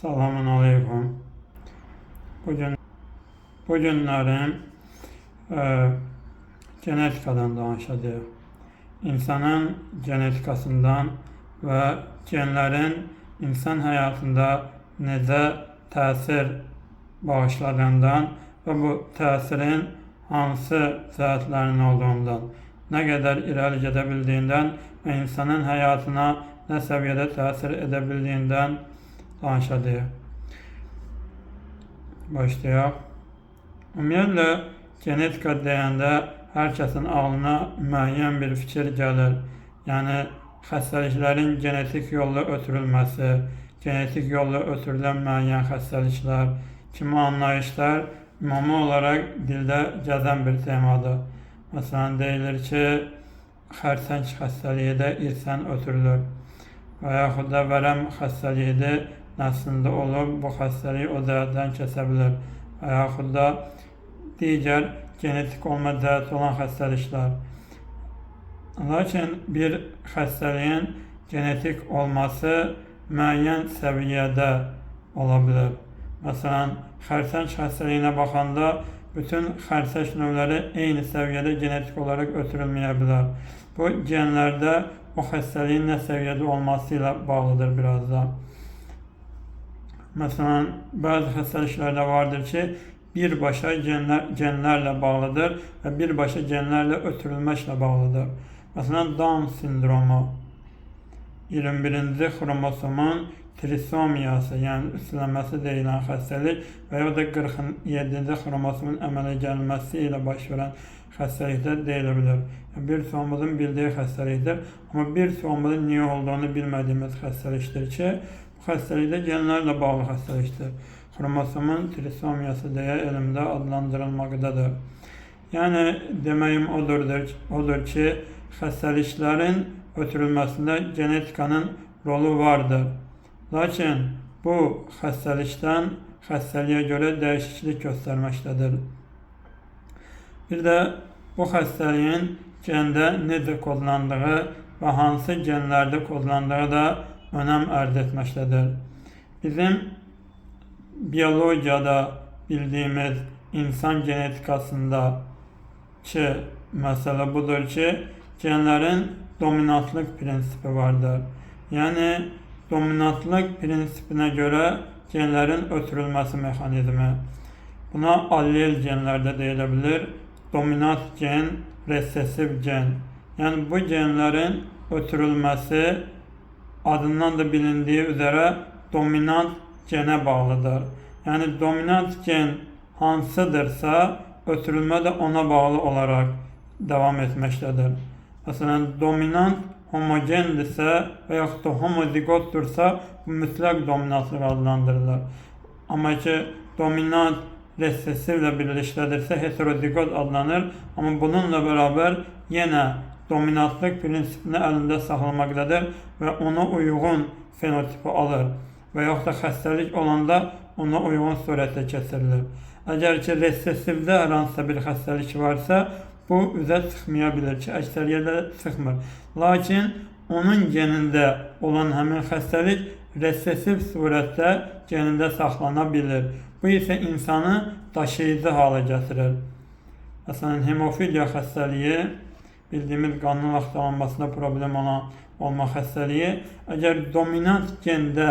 Selamun Aleyküm. Bugünlerim genetikadan danışacağıq. İnsanın genetikasından ve genlerin insan hayatında necə təsir bağışladığından ve bu təsirin hansı cəhətlərinin olduğundan, ne kadar irəli gedə bildiyindən ve insanın hayatına ne seviyede təsir edə bildiyindən danışacağıq. Başlayaq. Ümumiyyətlə, genetika deyəndə hər kəsin ağlına müəyyən bir fikir gəlir. Yəni, xəstəliklərin genetik yolla ötürülməsi, genetik yolla ötürülən müəyyən xəstəliklər kimi anlayışlar ümumi olaraq dildə gəzən bir temadır. Məsələn, deyilir ki, xərsəng xəstəliyi də irsən ötürülür və yaxud da vərəm xəstəliyi də nəslində olub, bu xəstəliyi o cəhətdən kəsə bilir və yaxud da digər genetik olma cəhəti olan xəstəliklər. Lakin bir xəstəliyin genetik olması müəyyən səviyyədə ola bilir. Məsələn, xərsəng xəstəliyinə baxanda bütün xərsəng növləri eyni səviyyədə genetik olaraq ötürülməyə bilər. Bu genlərdə o xəstəliyin nə səviyyədə olması ilə bağlıdır biraz da. Məsələn, bəzi xəstəliklərdə vardır ki, birbaşa genlərlə bağlıdır və birbaşa genlərlə ötürülməklə bağlıdır. Məsələn, Down sindromu 21-ci xromosomun trisomiyası, yəni üstələnməsi deyilən xəstəlik və ya da 47-ci xromosomun əmələ gəlməsi ilə baş verən xəstəliklər deyilə bilir. Bir çoxumuzun bildiyi xəstəlikdir, amma bir çoxumuzun niyə olduğunu bilmədiyimiz xəstəlikdir ki, bu xəstəlikdə genlərlə bağlı xəstəlikdir. Xromosomun trisomiyası deyə elmdə adlandırılmaqdadır. Yəni, deməyim odur ki, xəstəliklərin ötürülməsində genetikanın rolu vardır. Lakin bu xəstəlikdən xəstəliyə görə dəyişiklik göstərməkdədir. Bir də bu xəstəliyin gende necə kodlandığı və hansı genlərdə kodlandığı da önəm ərz etməkdədir. Bizim biyologiyada bildiyimiz insan genetikasında ki, məsələ budur ki, genlərin dominantlıq prinsipi vardır. Yəni, dominantlıq prinsipinə görə genlərin ötürülməsi mexanizmi. Buna allel genlər də deyilə bilir. Dominant gen, resessiv gen. Yəni, bu genlərin ötürülməsi adından da bilindiği üzere dominant genə bağlıdır. Yəni, dominant gen hansıdırsa, ötürülmə də ona bağlı olarak devam etməkdədir. Məsələn, dominant homogendirsə və yaxud da homozigotdursa, bu mütləq dominantlıq adlandırılır. Amma ki, dominant resessivlə birlikdədirsə, heterozigot adlanır. Amma bununla beraber yenə dominantlıq prinsipini əlində saxlamaqdadır və ona uyğun fenotipi alır və yaxud da xəstəlik olanda ona uyğun surətdə keçirilir. Əgər ki, resessivdə hər hansısa bir xəstəlik varsa, bu üzə çıxmaya bilir ki, əksəriyyətlə çıxmır. Lakin onun genində olan həmin xəstəlik resessiv surətdə genində saxlana bilir. Bu isə insanı daşıyıcı hala gətirir. Məsələn, hemofiliya xəstəliyi, bildiyimiz qanın laxtalanmasında problem olma xəstəliyi, əgər dominant gende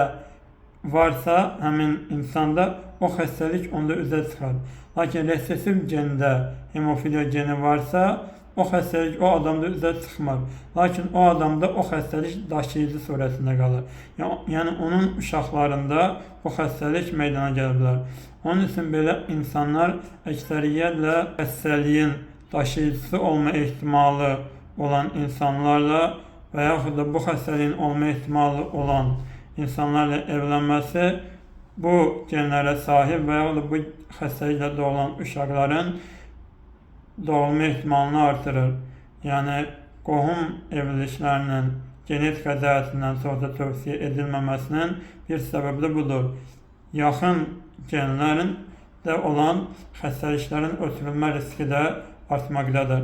varsa həmin insanda, o xəstəlik onda üzə çıxar. Lakin resessiv gende hemofiliya geni varsa, o xəstəlik o adamda üzə çıxmır. Lakin o adamda o xəstəlik daşıyıcı surətində qalır. Yəni, onun uşaqlarında bu xəstəlik meydana gələ bilər. Onun üçün belə insanlar əksəriyyətlə xəstəliyin daşıyıcısı olma ehtimalı olan insanlarla və yaxud da bu xəstəliyin olma ehtimalı olan insanlarla evlənməsi bu genlərə sahib və yaxud da bu xəstəliklə doğulan uşaqların doğulma ehtimalını artırır. Yəni, qohum evliliklərinin genetika cəhətindən çox da tövsiyə edilməməsinin bir səbəbi də budur. Yaxın genlərin də olan xəstəliklərin ötürülmə riski də artmaqdadır.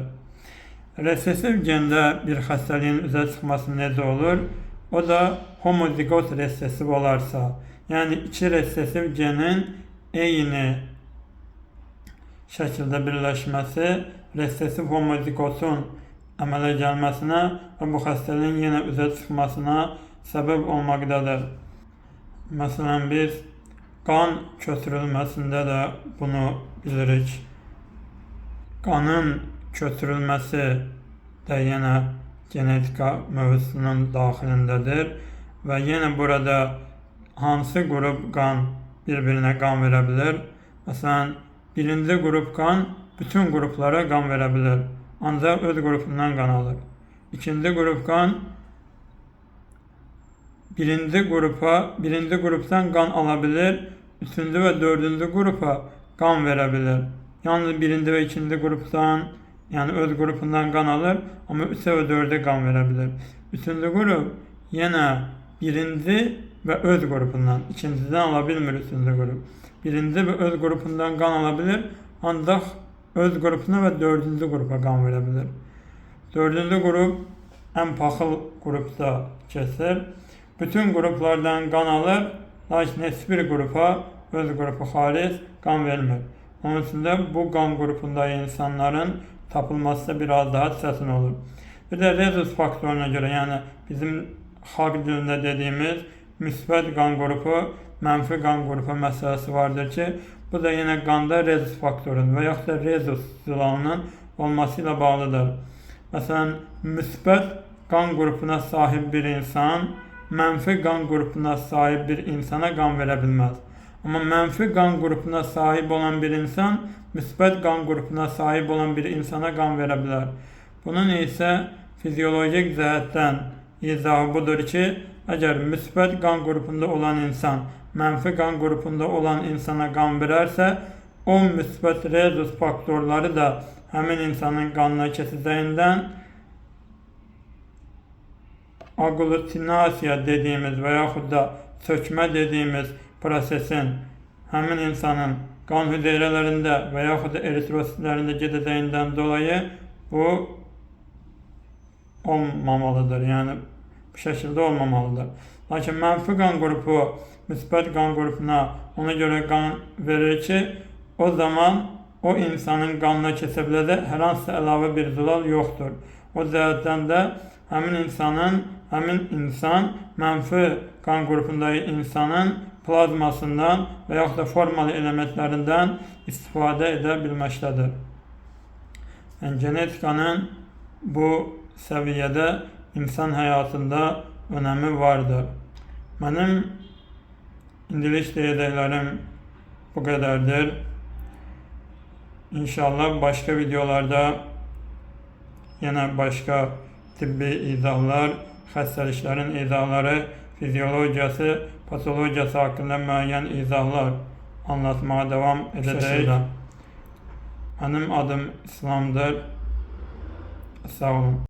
Resessiv gende bir xəstəliyin üzə çıxması necə olur? O da homozigot resessiv olarsa, Yəni iki resessiv genin eyni şəkildə birləşməsi resessiv homozigosun əmələ gəlməsinə və bu xəstəliyin yenə üzə çıxmasına səbəb olmaqdadır. Məsələn, biz qan köçürülməsində də bunu bilirik. Qanın köçürülməsi də yenə genetika mövzusunun daxilindədir və yenə burada hansı qrup qan bir-birinə qan verə bilir? Məsələn, birinci qrup qan bütün qruplara qan verə bilir, ancaq öz qrupundan qan alır. İkinci qrup qan birinci qrupdan qan ala bilir, üçüncü və dördüncü qrupa qan verə bilir. Yalnız birinci və ikinci qrupdan, yəni öz qrupundan qan alır, amma 3-ə və 4-ə qan verə bilir. Üçüncü qrup yenə birinci və öz qrupundan, ikincidən ala bilmir üçüncü qrup. Birinci və öz qrupundan qan ala bilir, ancaq öz qrupuna və dördüncü qrupa qan verə bilir. Dördüncü qrup ən paxıl qrupda keçir. Bütün qruplardan qan alır, lakin heç bir qrupa öz qrupu xaric qan vermir. Onun üçün də bu qan qrupunda insanların tapılması da biraz daha çətin olur. Bir də rezus faktoruna görə, yəni bizim xalq dilində dediyimiz müsbət qan qrupu, mənfi qan qrupu məsələsi vardır ki, bu da yenə qanda rezus faktorunun və yaxud da rezus zılalının olması ilə bağlıdır. Məsələn, müsbət qan qrupuna sahib bir insan mənfi qan qrupuna sahib bir insana qan verə bilməz. Amma mənfi qan qrupuna sahib olan bir insan müsbət qan qrupuna sahib olan bir insana qan verə bilər. Bunun isə fiziolojik cəhətdən izahı budur ki, əgər müsbət qan qrupunda olan insan mənfi qan qrupunda olan insana qan verərsə, o müsbət rezus faktorları da həmin insanın qanına keçəcəyindən aglutinasiya dediyimiz və yaxud da çökmə dediyimiz prosesin həmin insanın qan hüceyrələrində və yaxud da eritrositlərində gedəcəyindən dolayı bu olmamalıdır. Yəni bu şəkildə olmamalıdır. Lakin mənfi qan qrupu müsbət qan qrupuna ona görə qan verir ki, o zaman o insanın qanına keçə biləcək hər hansı əlavə bir zılal yoxdur. O cəhətdən də həmin insan mənfi qan qrupundakı insanın plazmasından və yaxud da formalı elementlərindən istifadə edə bilməkdədir. Yəni, genetikanın bu səviyyədə insan həyatında önəmi vardır. Mənim indilik deyəcəklərim bu qədərdir. İnşallah başqa videolarda yenə başqa tibbi izahlar, xəstəliklərin izahları, fiziologiyası, patologiyası haqqında müəyyən izahlar anlatmağa davam edəcəyik. Mənim adım İslamdır. Sağ olun.